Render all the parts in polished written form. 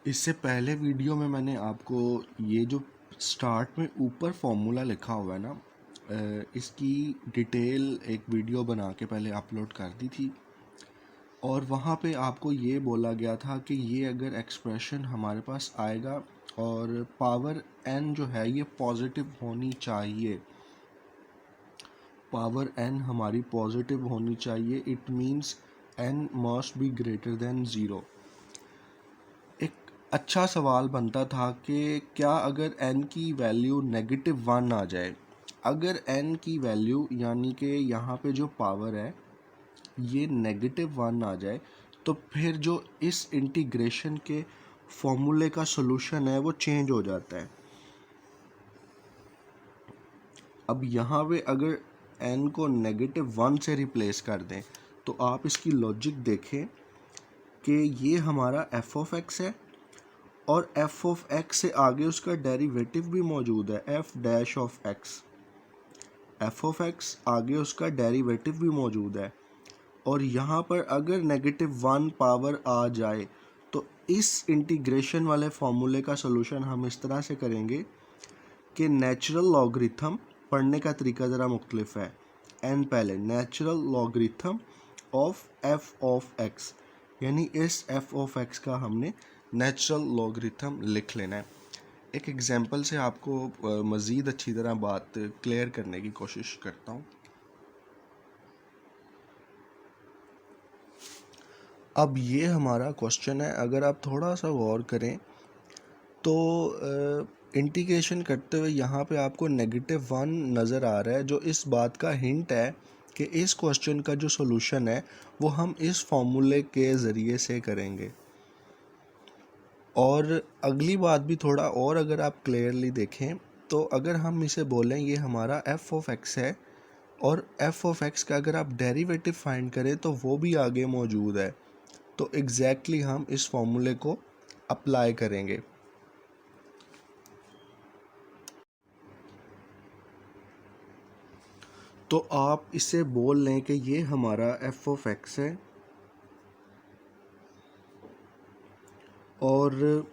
इससे पहले वीडियो में मैंने आपको ये जो स्टार्ट में ऊपर फॉर्मूला लिखा हुआ है ना, इसकी डिटेल एक वीडियो बना के पहले अपलोड कर दी थी और वहाँ पे आपको ये बोला गया था कि ये अगर एक्सप्रेशन हमारे पास आएगा और पावर n जो है ये पॉजिटिव होनी चाहिए, पावर n हमारी पॉजिटिव होनी चाहिए, it means n must be greater than zero. एक अच्छा सवाल बनता था कि क्या अगर n की वैल्यू -1 आ जाए, अगर n की वैल्यू यानी कि यहाँ पे जो पावर है ये -1 आ जाए तो फिर जो इस इंटीग्रेशन के फॉर्मूले का सॉल्यूशन है वो चेंज हो जाता है। अब यहाँ पे अगर n को -1 से रिप्लेस कर दें तो आप इसकी लॉजिक देखें कि ये हमारा f ऑफ x है और f ऑफ x से आगे उसका डेरिवेटिव भी मौजूद है, f dash of x, f of x आगे उसका डेरिवेटिव भी मौजूद है। और यहाँ पर अगर -1 पावर आ जाए तो इस इंटीग्रेशन वाले फॉर्मूले का सॉल्यूशन हम इस तरह से करेंगे कि नेचुरल लॉगरिथम पढ़ने का तरीका ज़रा मुख्तलिफ है। n पहले natural logarithm of f of x, यानी इस f ऑफ x का हमने नेचुरल लॉगरिथम लिख लेना है। एक एग्जांपल से आपको मज़ीद अच्छी तरह बात क्लियर करने की कोशिश करता हूँ। अब ये हमारा क्वेश्चन है, अगर आप थोड़ा सा गौर करें तो इंटीग्रेशन करते हुए यहाँ पे आपको -1 नज़र आ रहा है, जो इस बात का हिंट है कि इस क्वेश्चन का जो सॉल्यूशन है वो हम इस फॉर्मूले के ज़रिए से करेंगे। और अगली बात भी थोड़ा और अगर आप क्लियरली देखें तो अगर हम इसे बोलें ये हमारा f ऑफ x है और f ऑफ x का अगर आप डेरिवेटिव फाइंड करें तो वो भी आगे मौजूद है, तो एग्जैक्टली हम इस फॉर्मूले को अप्लाई करेंगे। तो आप इसे बोल लें कि ये हमारा f ऑफ x है और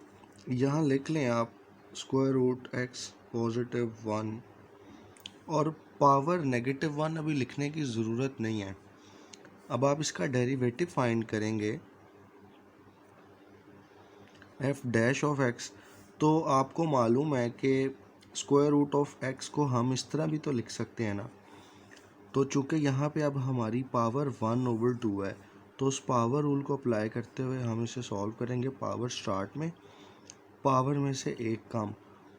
यहाँ लिख लें आप स्क्वायर रूट x +1 और पावर -1 अभी लिखने की ज़रूरत नहीं है। अब आप इसका डेरिवेटिव फाइंड करेंगे f डैश ऑफ x, तो आपको मालूम है कि स्क्वायर रूट ऑफ x को हम इस तरह भी तो लिख सकते हैं ना। तो चूँकि यहाँ पे अब हमारी पावर 1/2 है तो उस पावर रूल को अप्लाई करते हुए हम इसे सॉल्व करेंगे। पावर स्टार्ट में, पावर में से एक कम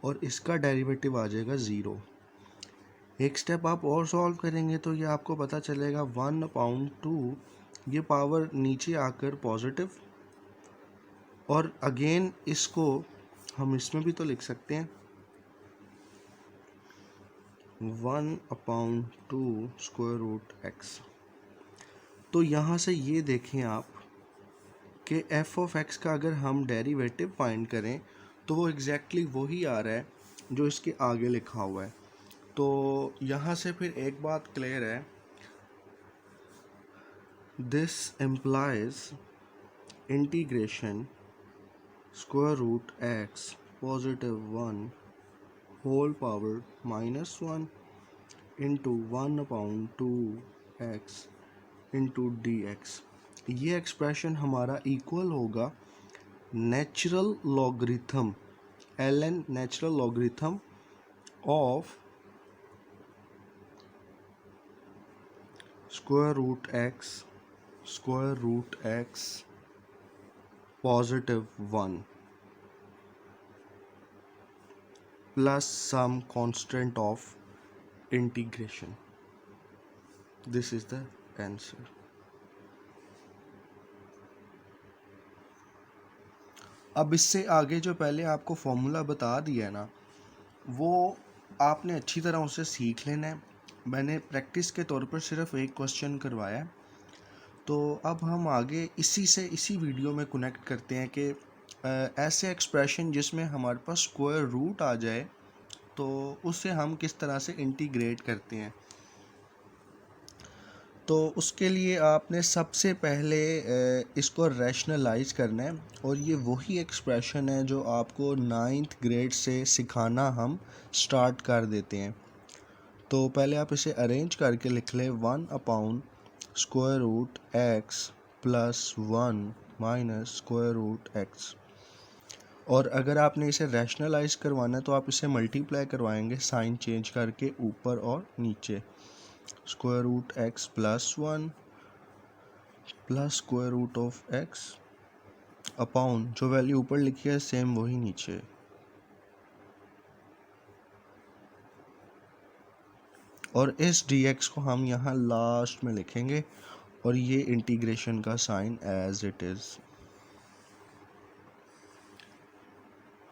और इसका डेरिवेटिव आ जाएगा 0। एक स्टेप आप और सॉल्व करेंगे तो ये आपको पता चलेगा 1/2, ये पावर नीचे आकर पॉजिटिव, और अगेन इसको हम इसमें भी तो लिख सकते हैं 1/2 स्क्वायर रूट x। तो यहाँ से ये देखें आप कि f ऑफ x का अगर हम डेरिवेटिव फाइंड करें तो वो एग्जैक्टली वही आ रहा है जो इसके आगे लिखा हुआ है। तो यहाँ से फिर एक बात क्लियर है, this implies integration square root x +1 whole power -1 into 1/2 x into dx। ये एक्सप्रेशन हमारा इक्वल होगा natural logarithm ln natural logarithm of square root x +1 plus some constant of integration. This is the answer. अब इससे आगे जो पहले आपको formula बता दिया है ना, वो आपने अच्छी तरह उसे सीख लेना है। मैंने प्रैक्टिस के तौर पर सिर्फ एक क्वेश्चन करवाया है। तो अब हम आगे इसी वीडियो में कनेक्ट करते हैं कि ऐसे एक्सप्रेशन जिसमें हमारे पास स्क्वायर रूट आ जाए तो उसे हम किस तरह से इंटीग्रेट करते हैं। तो उसके लिए आपने सबसे पहले इसको रैशनलाइज करना है, और ये वही एक्सप्रेशन है जो आपको 9th ग्रेड से सिखाना हम स्टार्ट कर देते हैं। तो पहले आप इसे अरेंज करके लिख लें 1 upon square root x plus 1 minus square root x. और अगर आपने इसे रैशनलाइज करवाना है तो आप इसे मल्टीप्लाई करवाएंगे साइन चेंज करके ऊपर और नीचे। Square root x plus 1 plus square root of x upon जो वैल्यू ऊपर लिखी है सेम वही नीचे। और इस dx को हम यहाँ लास्ट में लिखेंगे और ये इंटीग्रेशन का साइन एज इट इज़।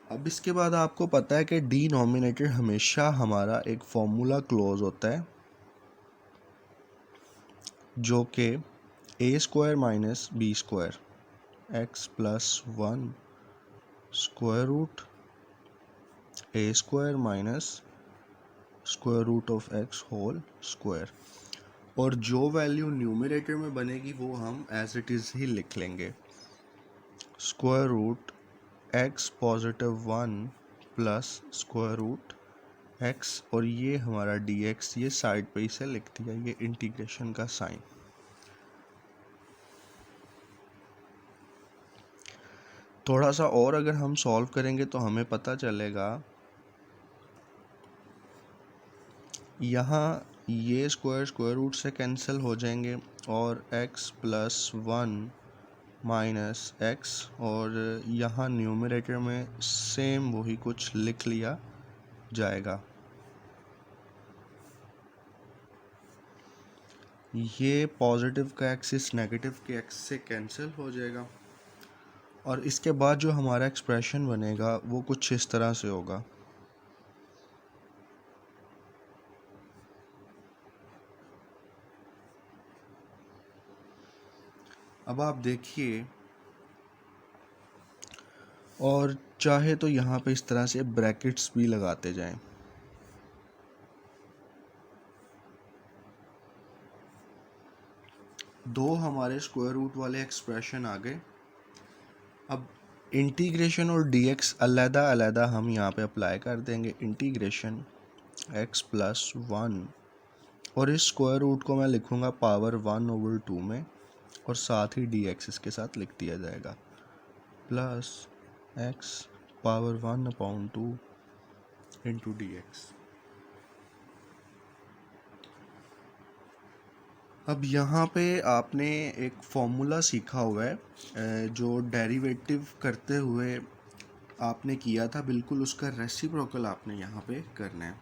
अब इसके बाद आपको पता है कि डिनोमिनेटर हमेशा हमारा एक फॉर्मूला क्लोज होता है जो कि A square minus B square X plus 1 square root A square minus square root of X whole square. और जो वैल्यू न्यूमरेटर में बनेगी वो हम एज इट इज़ ही लिख लेंगे। Square root x positive 1 plus square root x, और ये हमारा dx ये साइड पे इसे लिख दिया, ये इंटीग्रेशन का साइन। थोड़ा सा और अगर हम सॉल्व करेंगे तो हमें पता चलेगा यहाँ ये स्क्वायर स्क्वायर रूट से कैंसिल हो जाएंगे और x प्लस 1 माइनस एक्स, और यहाँ न्यूमरेटर में सेम वही कुछ लिख लिया जाएगा। ये पॉजिटिव का एक्सिस नेगेटिव के एक्स से कैंसिल हो जाएगा, और इसके बाद जो हमारा एक्सप्रेशन बनेगा वो कुछ इस तरह से होगा। अब आप देखिए, और चाहे तो यहाँ पे इस तरह से ब्रैकेट्स भी लगाते जाएं। दो हमारे स्क्वायर रूट वाले एक्सप्रेशन आ गए। अब इंटीग्रेशन और dx अलग अलग हम यहाँ पे अप्लाई कर देंगे। इंटीग्रेशन x प्लस 1, और इस स्क्वायर रूट को मैं लिखूँगा पावर 1/2 में, और साथ ही dx इसके साथ लिख दिया जाएगा, plus x power 1/2 into dx। अब यहाँ पे आपने एक फॉर्मूला सीखा हुआ है जो डेरिवेटिव करते हुए आपने किया था, बिल्कुल उसका रेसिप्रोकल आपने यहाँ पे करना है।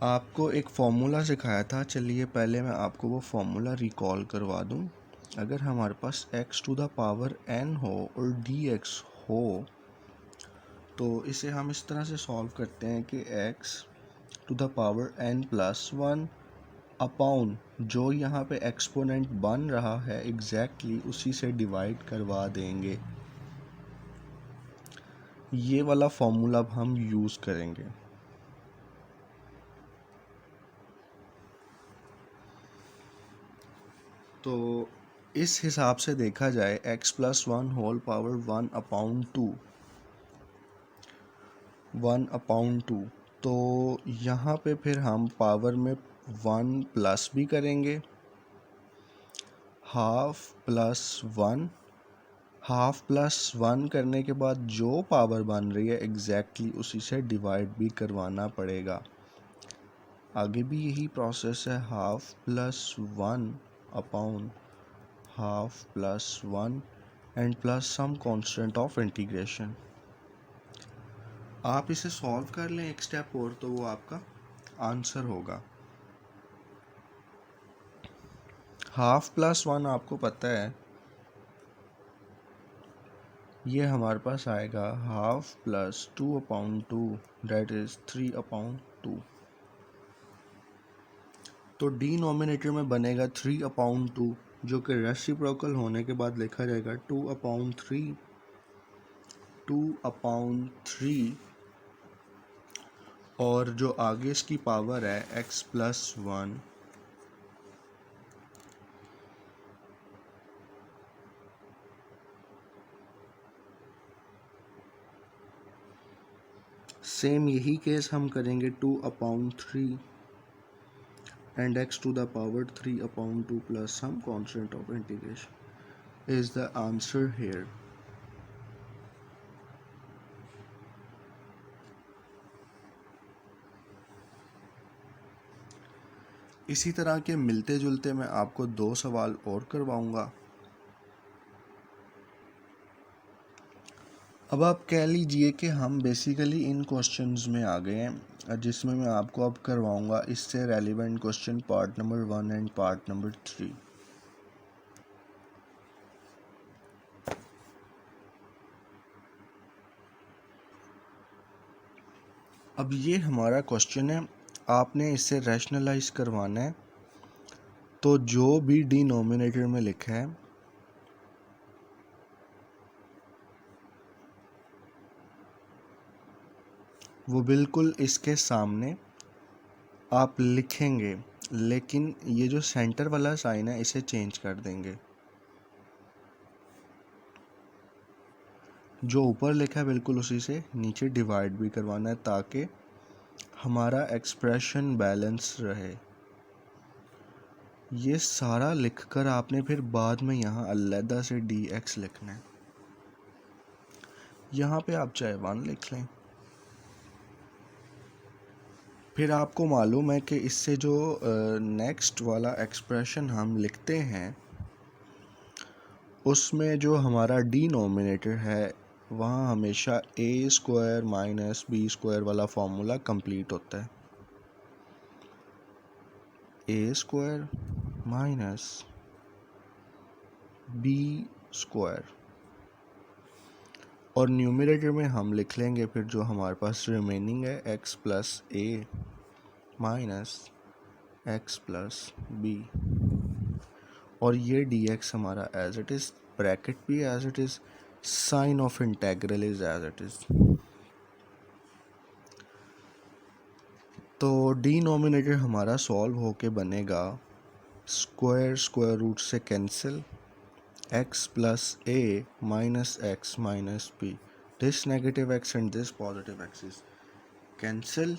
आपको एक फॉर्मूला सिखाया था, चलिए पहले मैं आपको वो फॉर्मूला रिकॉल करवा दूँ। अगर हमारे पास x to the power n हो और dx हो तो इसे हम इस तरह से सॉल्व करते हैं कि x to the power n plus 1 upon जो यहाँ पे एक्सपोनेंट बन रहा है एग्जैक्टली उसी से डिवाइड करवा देंगे। ये वाला फॉर्मूला अब हम यूज़ करेंगे। तो इस हिसाब से देखा जाए x प्लस 1 होल पावर 1/2, तो यहाँ पे फिर हम पावर में 1 प्लस भी करेंगे, हाफ प्लस 1 करने के बाद जो पावर बन रही है एग्जैक्टली उसी से डिवाइड भी करवाना पड़ेगा। आगे भी यही प्रोसेस है, half plus 1 upon half plus 1 and plus some constant of integration. आप इसे सॉल्व कर लें एक स्टेप और तो वो आपका आंसर होगा। हाफ प्लस 1 आपको पता है ये हमारे पास आएगा हाफ प्लस 2/2 दैट इज 3/2। तो डिनोमिनेटर में बनेगा 3/2 जो कि रेसिप्रोकल होने के बाद लिखा जाएगा 2/3, और जो आगे इसकी पावर है x प्लस 1 सेम यही केस हम करेंगे 2/3 and x to the power 3/2 plus some constant of integration is the answer here. इसी तरह के मिलते जुलते मैं आपको 2 सवाल और करवाऊंगा। अब आप कह लीजिए कि हम बेसिकली इन क्वेश्चंस में आ गए हैं, जिसमें मैं आपको अब करवाऊंगा इससे relevant question part number 1 and part number 3। अब ये हमारा क्वेश्चन है, आपने इसे रैशनलाइज करवाना है। तो जो भी डिनोमिनेटर में लिखा है वो बिल्कुल इसके सामने आप लिखेंगे, लेकिन ये जो सेंटर वाला साइन है इसे चेंज कर देंगे। जो ऊपर लिखा है बिल्कुल उसी से नीचे डिवाइड भी करवाना है ताकि हमारा एक्सप्रेशन बैलेंस रहे। ये सारा लिखकर आपने फिर बाद में यहाँ अलहदा से dx लिखना है। यहाँ पे आप चाहे 1 लिख लें। फिर आपको मालूम है कि इससे जो नेक्स्ट वाला एक्सप्रेशन हम लिखते हैं उसमें जो हमारा डिनोमिनेटर है वहाँ हमेशा a² माइनस b² वाला फॉर्मूला कंप्लीट होता है। a² माइनस b² और न्यूमरेटर में हम लिख लेंगे फिर जो हमारे पास रिमेनिंग है x plus a minus x plus b, और ये dx हमारा एज इट इज़, ब्रैकेट भी as it is, sign of integral is as it is. तो डिनोमिनेटर हमारा सॉल्व होके बनेगा स्क्वायर रूट से cancel x plus a minus x minus b, this negative x and this positive x is cancel,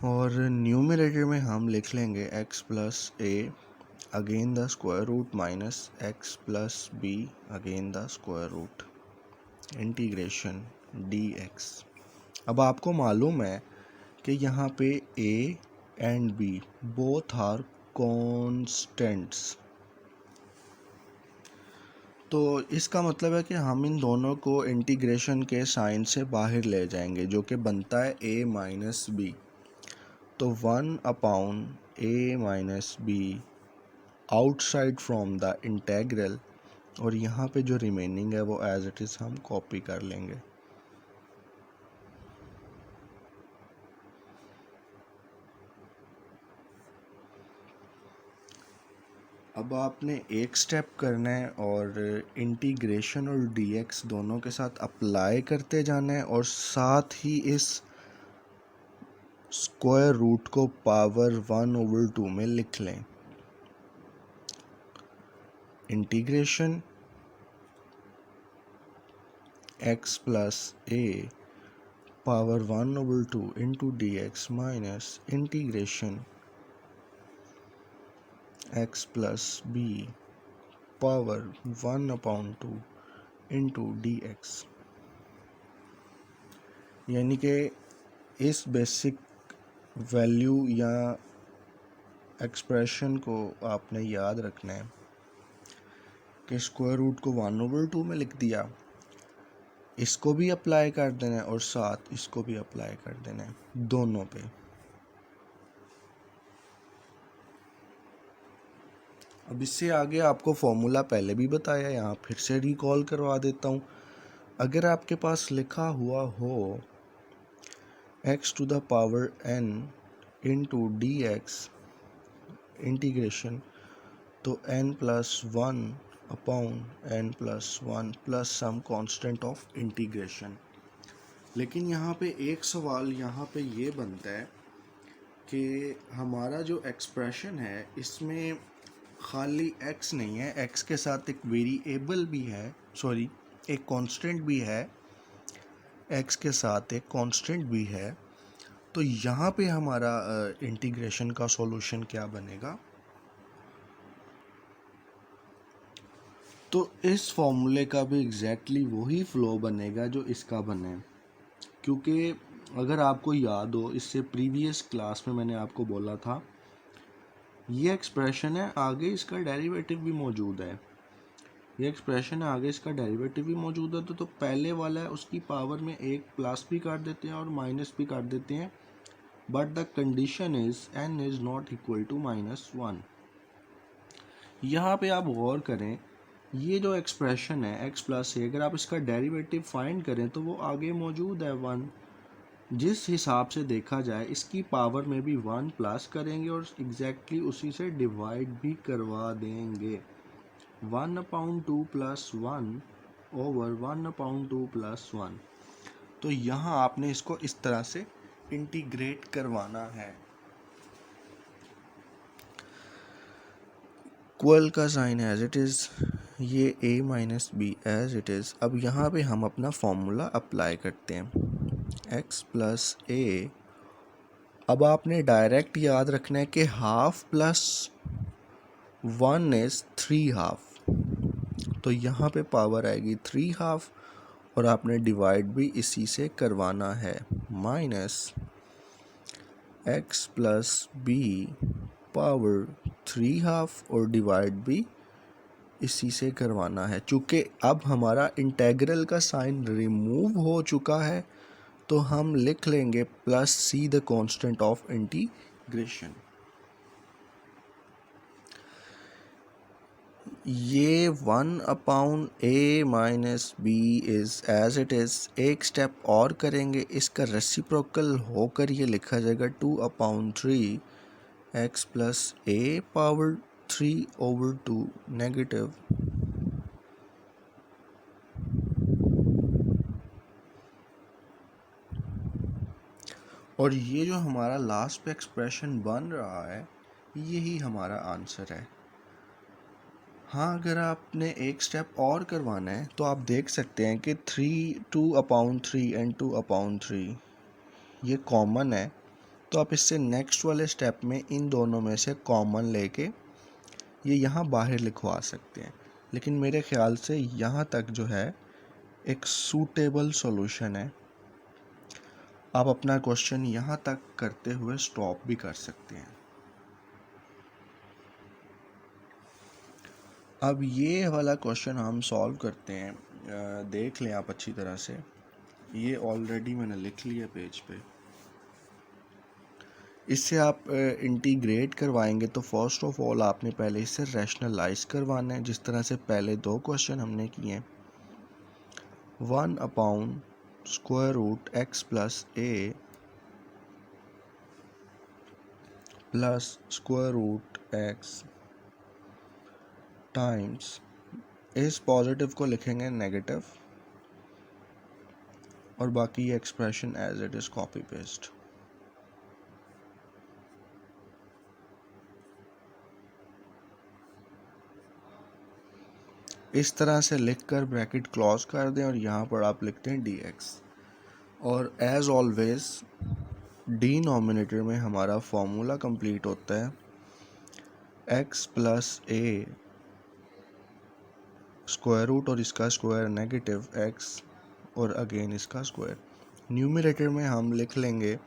और numerator में हम लिख लेंगे x plus a again the square root minus x plus b again the square root, integration dx। अब आपको मालूम है कि यहाँ पे a and b both are constants, तो इसका मतलब है कि हम इन दोनों को इंटीग्रेशन के साइन से बाहर ले जाएंगे जो कि बनता है a माइनस बी। तो 1/a minus b outside from the integral, और यहाँ पे जो रिमेनिंग है वो एज इट इज़ हम कॉपी कर लेंगे। अब आपने एक स्टेप करना है और इंटीग्रेशन और dx दोनों के साथ अप्लाई करते जाना है, और साथ ही इस स्क्वायर रूट को पावर 1/2 में लिख लें। Integration x plus a power 1/2 into dx minus integration x plus b power 1/2 into dx। यानी कि इस बेसिक वैल्यू या एक्सप्रेशन को आपने याद रखना है कि स्क्वायर रूट को 1/2 में लिख दिया, इसको भी अप्लाई कर देना है और साथ इसको भी अप्लाई कर देना है दोनों पे। अब इससे आगे आपको फॉर्मूला पहले भी बताया, यहाँ फिर से रिकॉल करवा देता हूँ। अगर आपके पास लिखा हुआ हो x to the power n into D x integration, तो n plus 1/n+1 plus some constant of integration. लेकिन यहाँ पे एक सवाल यहाँ पे ये बनता है कि हमारा जो एक्सप्रेशन है इसमें खाली x नहीं है, x के साथ एक वेरिएबल भी है, सॉरी एक कांस्टेंट भी है x के साथ एक कांस्टेंट भी है, तो यहाँ पे हमारा इंटीग्रेशन का सॉल्यूशन क्या बनेगा, तो इस फॉर्मूले का भी एग्जैक्टली वही फ्लो बनेगा जो इसका बने। क्योंकि अगर आपको याद हो, इससे प्रीवियस क्लास में मैंने आपको बोला था ये एक्सप्रेशन है, आगे इसका डेरिवेटिव भी मौजूद है। ये एक्सप्रेशन है, आगे इसका डेरिवेटिव भी मौजूद है, तो पहले वाला है उसकी पावर में एक प्लस भी काट देते हैं और माइनस भी काट देते हैं, but the condition is n is not equal to -1। यहाँ पे आप गौर करें, ये जो एक्सप्रेशन है x प्लस ए, अगर आप इसका डेरिवेटिव फाइंड करें तो वो आगे मौजूद है 1। जिस हिसाब से देखा जाए इसकी पावर में भी 1 प्लस करेंगे और एग्जैक्टली उसी से डिवाइड भी करवा देंगे। 1/2 + 1 ओवर 1/2 + 1। तो यहाँ आपने इसको इस तरह से इंटीग्रेट करवाना है। इक्वल का साइन एज इट इज़, ये a minus b as it is. अब यहाँ पे हम अपना फॉर्मूला अप्लाई करते हैं, x प्लस ए। अब आपने डायरेक्ट याद रखना है कि हाफ प्लस 1 इज़ 3 हाफ, तो यहाँ पे पावर आएगी 3 हाफ और आपने डिवाइड भी इसी से करवाना है, minus x plus b power 3 half और डिवाइड भी इसी से करवाना है। चूँकि अब हमारा इंटेग्रल का साइन रिमूव हो चुका है, तो हम लिख लेंगे plus c the constant of integration. ये 1/a minus b is as it is. एक स्टेप और करेंगे, इसका रेसिप्रोकल होकर ये लिखा जाएगा 2/3 x प्लस ए पावर 3/2 नेगेटिव। और ये जो हमारा लास्ट पे एक्सप्रेशन बन रहा है, यही हमारा आंसर है। हाँ, अगर आपने एक स्टेप और करवाना है तो आप देख सकते हैं कि 2/3 एंड 2/3 ये कॉमन है, तो आप इससे नेक्स्ट वाले स्टेप में इन दोनों में से कॉमन लेके ये यहाँ बाहर लिखवा सकते हैं। लेकिन मेरे ख्याल से यहाँ तक जो है एक सूटेबल सॉल्यूशन है। आप अपना क्वेश्चन यहाँ तक करते हुए स्टॉप भी कर सकते हैं। अब ये वाला क्वेश्चन हम सॉल्व करते हैं, देख लें आप अच्छी तरह से। ये ऑलरेडी मैंने लिख लिया पेज पे। इससे आप इंटीग्रेट करवाएंगे तो फर्स्ट ऑफ ऑल आपने पहले इसे रैशनलाइज करवाना है, जिस तरह से पहले दो क्वेश्चन हमने किए हैं। 1/√x plus a plus √x times, इस पॉजिटिव को लिखेंगे नेगेटिव और बाकी ये expression as it is copy paste. इस तरह से लिखकर ब्रैकेट क्लोज कर दें और यहाँ पर आप लिखते हैं dx। और एज ऑलवेज डिनोमिनेटर में हमारा फॉर्मूला कंप्लीट होता है, x प्लस ए स्क्वायर रूट और इसका स्क्वायर नेगेटिव x और अगेन इसका स्क्वायर। न्यूमरेटर में हम लिख लेंगे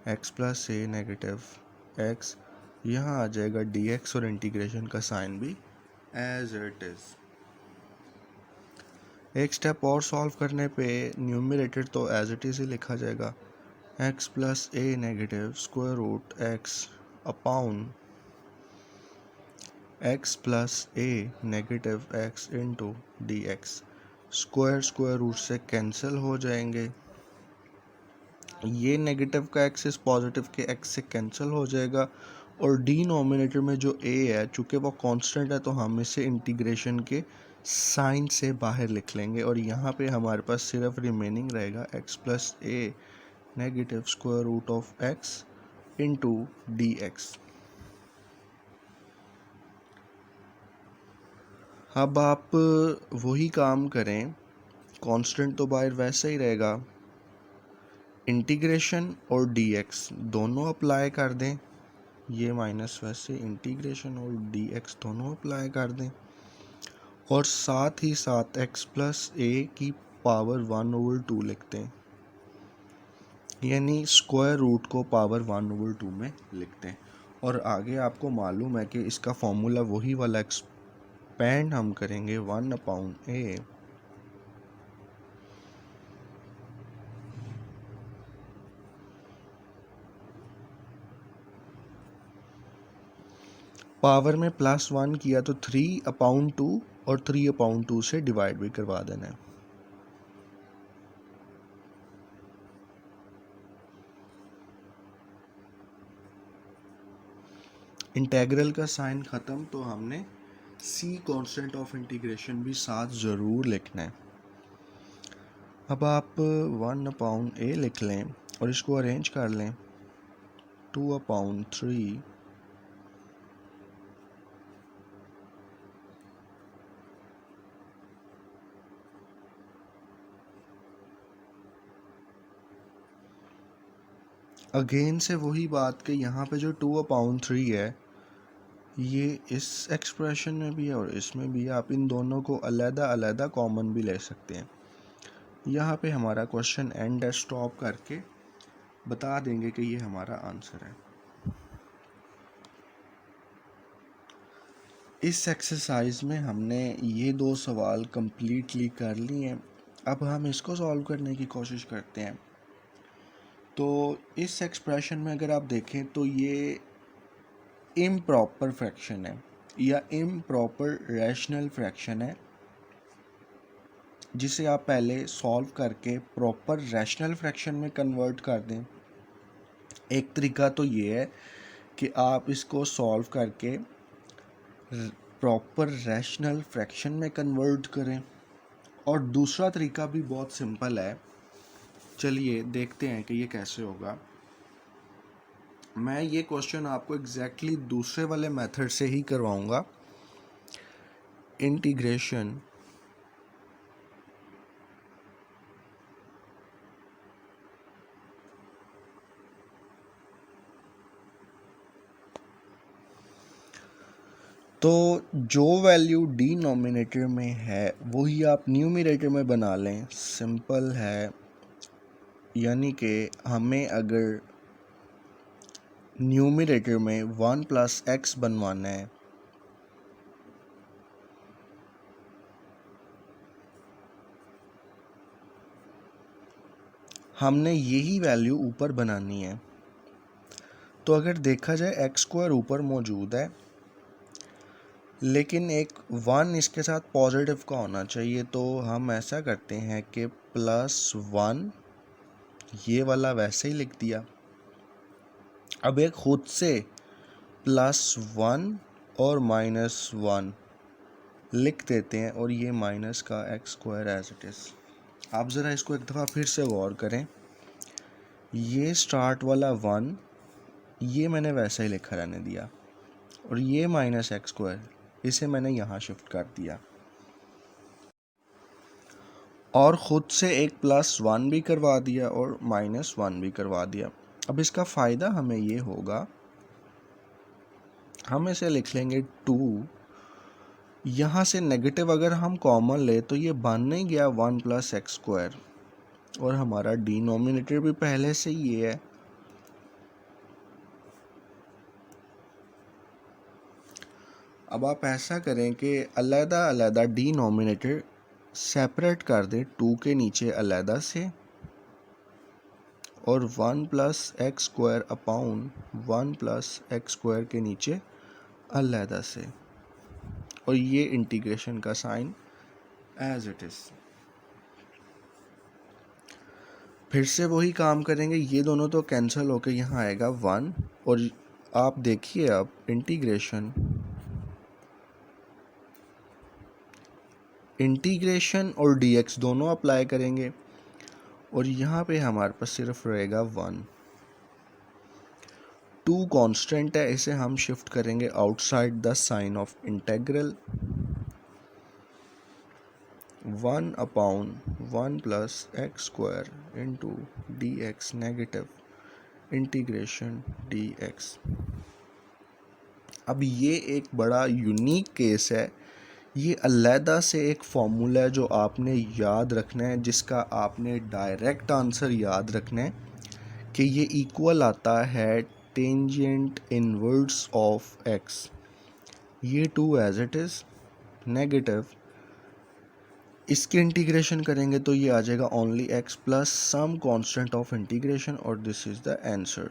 x प्लस ए नेगेटिव x, यहाँ आ जाएगा dx और इंटीग्रेशन का साइन भी एज इट इज़। एक स्टेप और सॉल्व करने पे न्यूमरेटर तो एज इट इज़ ही लिखा जाएगा, x प्लस ए negative square root x upon x plus ए negative x into D X. Square root से कैंसिल हो जाएंगे, ये नेगेटिव का x इस पॉजिटिव के x से कैंसिल हो जाएगा। और डिनोमिनेटर में जो a है, चूँकि वो कांस्टेंट है, तो हम इसे इंटीग्रेशन के साइन से बाहर लिख लेंगे और यहाँ पे हमारे पास सिर्फ रिमेनिंग रहेगा x plus A negative square root of x into D x. अब आप वही काम करें, कांस्टेंट तो बाहर वैसे ही रहेगा, इंटीग्रेशन और dx दोनों अप्लाई कर दें, ये माइनस वैसे इंटीग्रेशन और dx दोनों अप्लाई कर दें, और साथ ही साथ x प्लस ए की पावर 1/2 लिखते हैं, यानी स्क्वायर रूट को पावर 1/2 में लिखते हैं। और आगे आपको मालूम है कि इसका फॉर्मूला वही वाला एक्सपेंड हम करेंगे 1/a पावर में +1 किया तो 3/2 और 3/2 से डिवाइड भी करवा देना है। इंटेग्रल का साइन ख़त्म, तो हमने c कांस्टेंट ऑफ इंटीग्रेशन भी साथ ज़रूर लिखना है। अब आप 1/a लिख लें और इसको अरेंज कर लें 2/3 अगेन से वही बात कि यहाँ पे जो 2/3 है ये इस एक्सप्रेशन में भी है और इसमें भी है, आप इन दोनों को अलग अलग कॉमन भी ले सकते हैं। यहाँ पे हमारा क्वेश्चन एंड है, स्टॉप करके बता देंगे कि ये हमारा आंसर है। इस एक्सरसाइज में हमने ये 2 सवाल कंप्लीटली कर लिए हैं। अब हम इसको सॉल्व करने की कोशिश करते हैं। तो इस एक्सप्रेशन में अगर आप देखें तो ये इम्प्रॉपर फ्रैक्शन है या इम्प्रॉपर रैशनल फ्रैक्शन है, जिसे आप पहले सॉल्व करके प्रॉपर रैशनल फ्रैक्शन में कन्वर्ट कर दें। एक तरीका तो ये है कि आप इसको सॉल्व करके प्रॉपर रैशनल फ्रैक्शन में कन्वर्ट करें, और दूसरा तरीका भी बहुत सिंपल है। चलिए देखते हैं कि ये कैसे होगा। मैं ये क्वेश्चन आपको एग्जैक्टली दूसरे वाले मेथड से ही करवाऊंगा। इंटीग्रेशन तो जो वैल्यू डिनोमिनेटर में है वही आप न्यूमरेटर में बना लें, सिंपल है। यानी कि हमें अगर न्यूमरेटर में 1 + x बनवाना है हमने यही वैल्यू ऊपर बनानी है। तो अगर देखा जाए x² ऊपर मौजूद है, लेकिन एक 1 इसके साथ पॉजिटिव का होना चाहिए, तो हम ऐसा करते हैं कि +1 ये वाला वैसे ही लिख दिया। अब एक खुद से +1 और -1 लिख देते हैं, और ये माइनस का x² एज इट इज़। आप ज़रा इसको एक दफ़ा फिर से गौर करें। ये स्टार्ट वाला 1 ये मैंने वैसा ही लिखा रहने दिया, और ये -x² इसे मैंने यहाँ शिफ्ट कर दिया, और ख़ुद से एक +1 भी करवा दिया और -1 भी करवा दिया। अब इसका फ़ायदा हमें ये होगा, हम इसे लिख लेंगे 2। यहाँ से नेगेटिव अगर हम कॉमन ले तो ये बन नहीं गया 1 + x², और हमारा डिनोमिनेटर भी पहले से ही ये है। अब आप ऐसा करें कि अलग-अलग डिनोमिनेटर सेपरेट कर दें 2 के नीचे अलग से, और 1 + x² अपॉन 1 + x² के नीचे अलग से, और ये इंटीग्रेशन का साइन एज इट इज़। फिर से वही काम करेंगे, ये दोनों तो कैंसिल होकर यहाँ आएगा 1, और आप देखिए अब इंटीग्रेशन और dx दोनों अप्लाई करेंगे, और यहाँ पे हमारे पास सिर्फ रहेगा 1। 2 कांस्टेंट है, इसे हम शिफ्ट करेंगे outside the sign of integral, 1/1 plus x square into D x negative integration d x. अब ये एक बड़ा यूनिक केस है, ये अलहदा से एक फॉर्मूला है जो आपने याद रखना है, जिसका आपने डायरेक्ट आंसर याद रखना है कि ये इक्वल आता है टेंजेंट इनवर्स ऑफ एक्स। ये 2 एज इट इज़ नेगेटिव, इसके इंटीग्रेशन करेंगे तो ये आ जाएगा only x plus some constant of integration और दिस इज़ द आंसर।